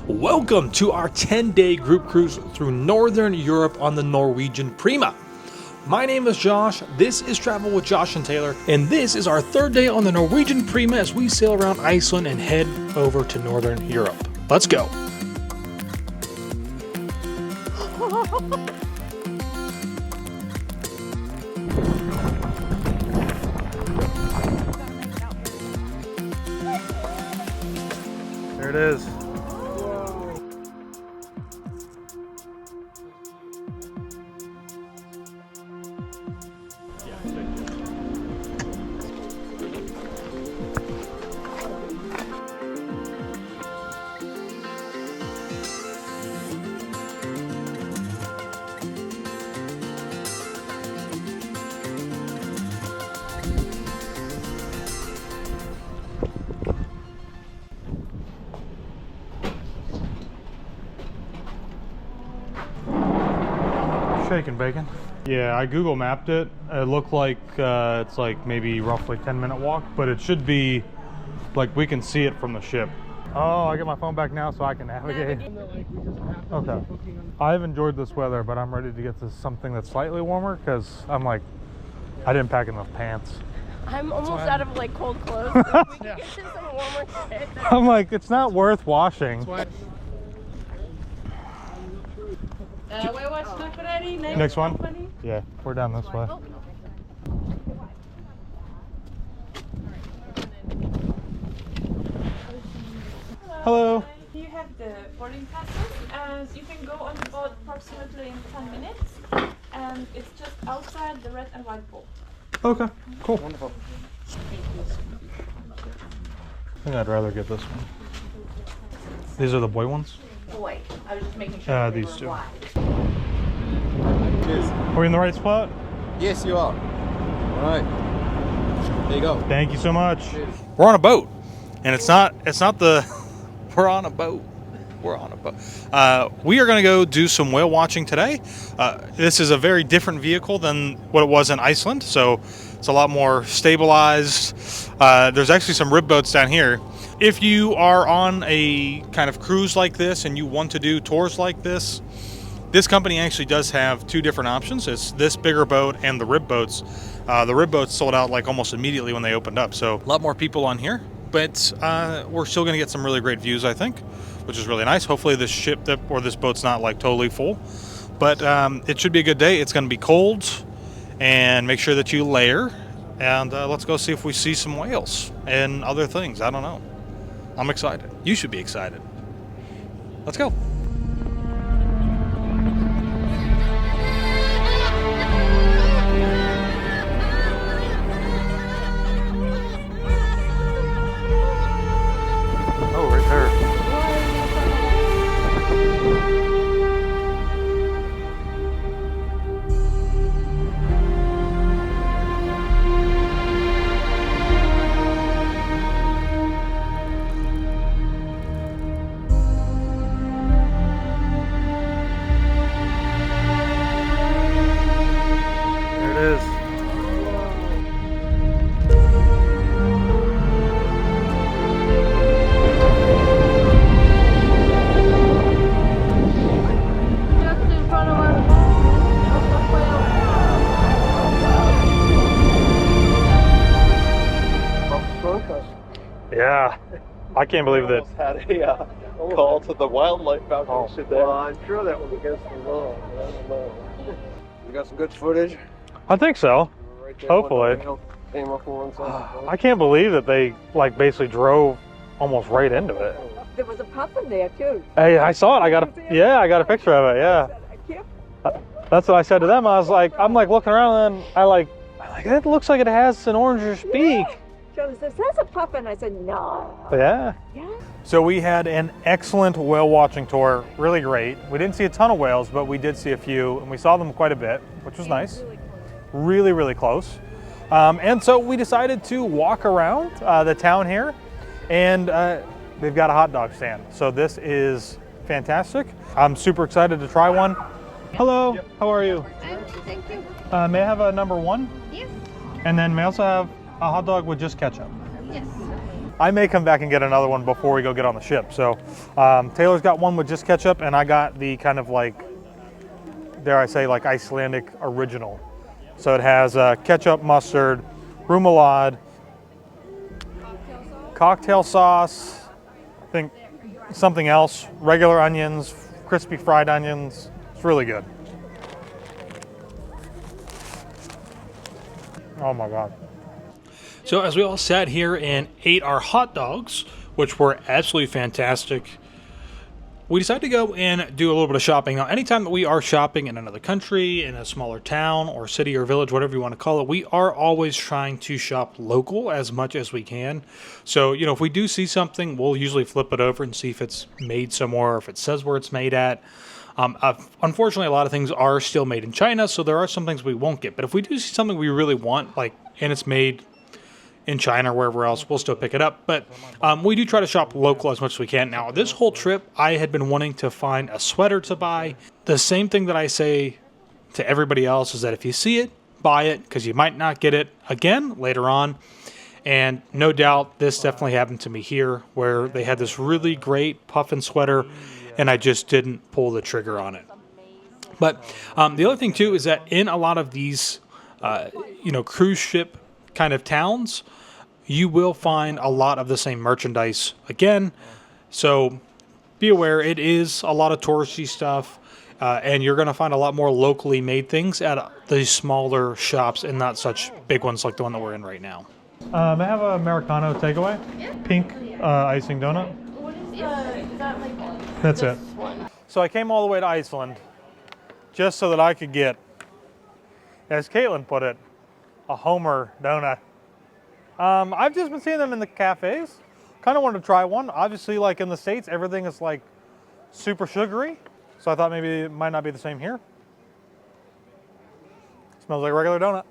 Welcome to our 10-day group cruise through Northern Europe on the Norwegian Prima. My name is Josh, this is Travel with Josh and Taylor, and this is our third day on the Norwegian Prima as we sail around Iceland and head over to Northern Europe. Let's go. There it is. Shaking bacon. Yeah, I Google mapped it. It looked like it's like maybe roughly 10-minute walk, but it should be like we can see it from the ship. Oh, I get my phone back now so I can navigate. Okay. I've enjoyed this weather, but I'm ready to get to something that's slightly warmer because I'm like, I didn't pack enough pants. I'm almost out of like cold clothes. We can get to some warmer shit. I'm like, it's not worth washing. We watched Akureyri. Next one? Yeah, we're down this way. Hello. You have the boarding passes. You can go on the boat approximately in 10 minutes. And it's just outside the red and white boat. Okay, cool. Wonderful. I think I'd rather get this one. These are the boy ones? Boy, I was just making sure. These two. Cheers. Are we in the right spot? Yes, you are. All right. There you go. Thank you so much. Cheers. We're on a boat, and it's not the. We're on a boat. We're on a boat. We are going to go do some whale watching today. This is a very different vehicle than what it was in Iceland, so it's a lot more stabilized. There's actually some rib boats down here. If you are on a kind of cruise like this and you want to do tours like this company actually does have two different options. It's this bigger boat and the rib boats. The rib boats sold out like almost immediately when they opened up, so a lot more people on here. But we're still going to get some really great views, I think, which is really nice. Hopefully this ship or this boat's not like totally full, but it should be a good day. It's going to be cold, and make sure that you layer. And let's go see if we see some whales and other things. I don't know. I'm excited. You should be excited. Let's go. Oh, right there. Yeah, I can't believe that. Had a call to the wildlife foundation there. Well, I'm sure that was against the law. I don't know. You got some good footage? I think so. Right there, Hopefully. Came up on one side. I can't believe that they like basically drove almost right into it. There was a puffin there too. Hey, I saw it. I got a picture of it. Yeah. That's what I said to them. I'm like looking around and I like it looks like it has an orangish beak. Joe says, that's a puffin. I said, no. Yeah. Yeah. So we had an excellent whale watching tour. Really great. We didn't see a ton of whales, but we did see a few, and we saw them quite a bit, which was nice. Really, really close. And so we decided to walk around the town here, and they've got a hot dog stand. So this is fantastic. I'm super excited to try one. Hello, how are you? Thank you. May I have a number one? Yes. And then may I also have a hot dog with just ketchup? Yes. I may come back and get another one before we go get on the ship. So Taylor's got one with just ketchup, and I got the kind of like, dare I say, like Icelandic original. So it has ketchup, mustard, remoulade, cocktail sauce, I think something else, regular onions, crispy fried onions. It's really good. Oh my God. So as we all sat here and ate our hot dogs, which were absolutely fantastic, we decided to go and do a little bit of shopping. Now, anytime that we are shopping in another country, in a smaller town or city or village, whatever you want to call it, we are always trying to shop local as much as we can. So, you know, if we do see something, we'll usually flip it over and see if it's made somewhere, or if it says where it's made at. Unfortunately, a lot of things are still made in China, so there are some things we won't get. But if we do see something we really want, like, and it's made in China or wherever else, we'll still pick it up. But we do try to shop local as much as we can. Now, this whole trip, I had been wanting to find a sweater to buy. The same thing that I say to everybody else is that if you see it, buy it, because you might not get it again later on. And no doubt this definitely happened to me here, where they had this really great puffin sweater, and I just didn't pull the trigger on it. But the other thing, too, is that in a lot of these, cruise ship kind of towns, you will find a lot of the same merchandise again. So be aware, it is a lot of touristy stuff, and you're going to find a lot more locally made things at the smaller shops and not such big ones like the one that we're in right now. I have an Americano takeaway. Yeah. Pink icing donut. What is that like? That's it. So I came all the way to Iceland just so that I could get, as Katelynne put it, a Homer donut. I've just been seeing them in the cafes. Kind of wanted to try one. Obviously, like in the States, everything is like super sugary. So I thought maybe it might not be the same here. Smells like a regular donut.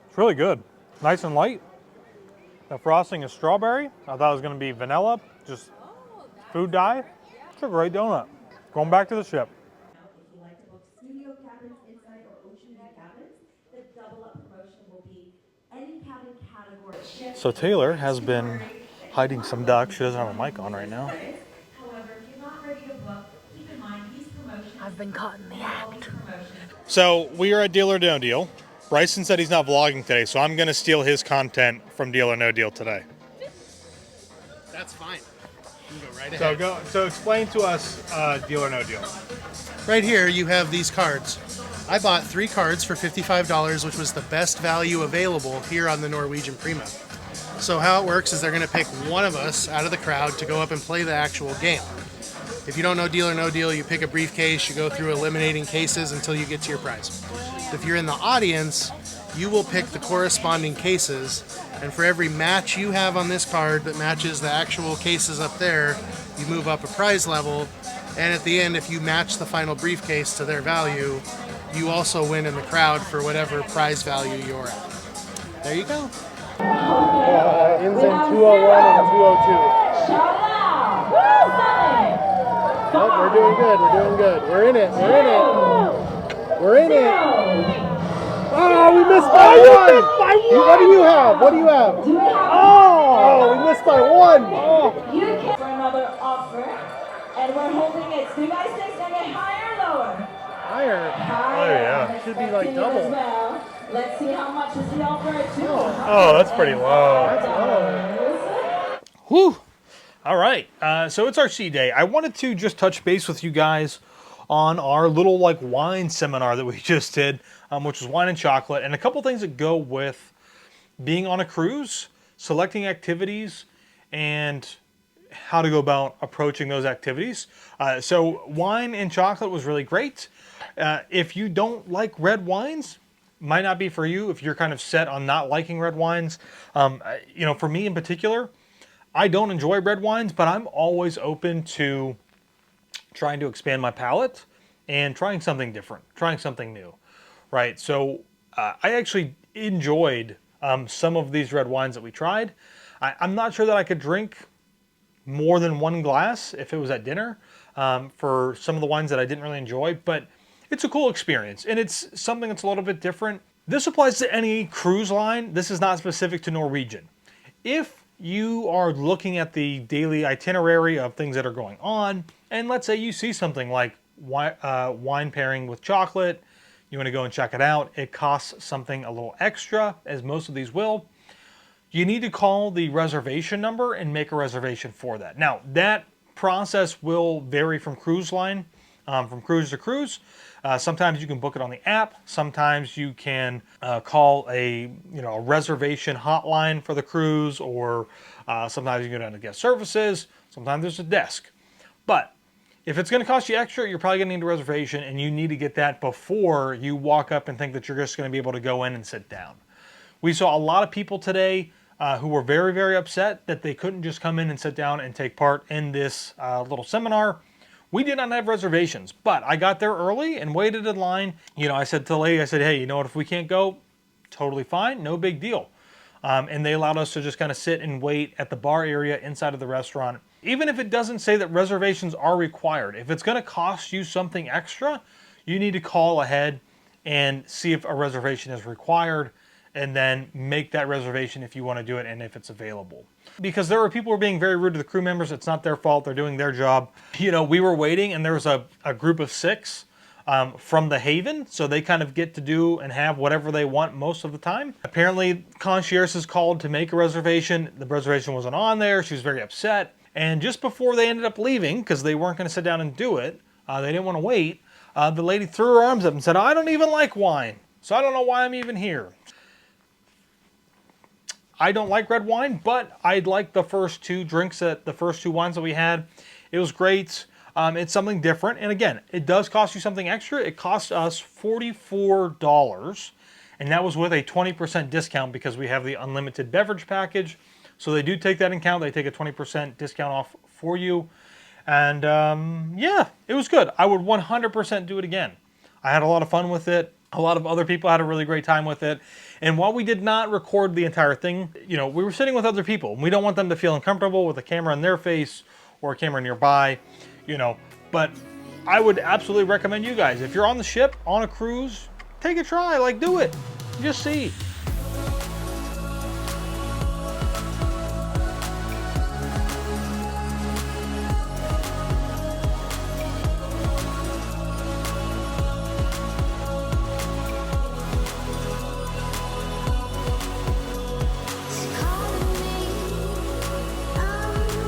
It's really good. Nice and light. The frosting is strawberry. I thought it was going to be vanilla, just food dye. It's a great donut. Going back to the ship. If you like to book studio cabins inside or ocean view cabins, the double up promotion will be any cabin category. So Taylor has been hiding some ducks. She doesn't have a mic on right now. However, if you're not ready to book, keep in mind these promotions. I've been caught in the act. So we are at Deal or No Deal. Bryson said he's not vlogging today, so I'm going to steal his content from Deal or No Deal today. That's fine. You can go right ahead. So explain to us Deal or No Deal. Right here, you have these cards. I bought 3 cards for $55, which was the best value available here on the Norwegian Prima. So how it works is they're going to pick one of us out of the crowd to go up and play the actual game. If you don't know Deal or No Deal, you pick a briefcase, you go through eliminating cases until you get to your prize. If you're in the audience, you will pick the corresponding cases, and for every match you have on this card that matches the actual cases up there, you move up a prize level, and at the end, if you match the final briefcase to their value, you also win in the crowd for whatever prize value you're at. There you go. Ends in 201 and 202. Oh, we're doing good, we're doing good. We're in it, we're in it. We're in it. Oh, we missed by one. What do you have? What do you have? Oh, we missed by one. Oh. You can for another offer, and we're holding it. Do you guys think it's gonna get higher or lower? Higher. Higher. yeah. Should be like double. As well. Let's see how much is the offer at 2. Oh, that's pretty low. That's low. Whew. All right. So it's our sea day. I wanted to just touch base with you guys on our little like wine seminar that we just did, which was wine and chocolate, and a couple things that go with being on a cruise, selecting activities, and how to go about approaching those activities. So wine and chocolate was really great. If you don't like red wines, might not be for you if you're kind of set on not liking red wines. For me in particular, I don't enjoy red wines, but I'm always open to trying to expand my palate and trying something different, trying something new, right? So I actually enjoyed some of these red wines that we tried. I'm not sure that I could drink more than one glass if it was at dinner for some of the wines that I didn't really enjoy, but it's a cool experience, and it's something that's a little bit different. This applies to any cruise line. This is not specific to Norwegian. If you are looking at the daily itinerary of things that are going on, and let's say you see something like wine pairing with chocolate, you want to go and check it out. It costs something a little extra, as most of these will. You need to call the reservation number and make a reservation for that. Now, that process will vary from cruise line, from cruise to cruise. Sometimes you can book it on the app. Sometimes you can call a reservation hotline for the cruise, or sometimes you go down to guest services. Sometimes there's a desk. But if it's going to cost you extra, you're probably going to need a reservation, and you need to get that before you walk up and think that you're just going to be able to go in and sit down. We saw a lot of people today who were very, very upset that they couldn't just come in and sit down and take part in this little seminar. We did not have reservations, but I got there early and waited in line. I said to the lady, I said, hey, you know what, if we can't go, totally fine, no big deal. And they allowed us to just kind of sit and wait at the bar area inside of the restaurant. Even if it doesn't say that reservations are required, if it's going to cost you something extra, you need to call ahead and see if a reservation is required, and then make that reservation if you want to do it and if it's available. Because there were people who were being very rude to the crew members. It's not their fault. They're doing their job. We were waiting, and there was a group of 6 from the Haven, so they kind of get to do and have whatever they want most of the time. Apparently, concierge is called to make a reservation. The reservation wasn't on there. She was very upset. And just before they ended up leaving, because they weren't going to sit down and do it, they didn't want to wait, the lady threw her arms up and said, I don't even like wine, so I don't know why I'm even here. I don't like red wine, but I liked the first 2 drinks, the first 2 wines that we had. It was great. It's something different. And again, it does cost you something extra. It cost us $44, and that was with a 20% discount because we have the unlimited beverage package. So they do take that in account. They take a 20% discount off for you. And yeah, it was good. I would 100% do it again. I had a lot of fun with it. A lot of other people had a really great time with it. And while we did not record the entire thing, we were sitting with other people. We don't want them to feel uncomfortable with a camera in their face or a camera nearby, But I would absolutely recommend you guys, if you're on the ship, on a cruise, take a try, do it. Just see.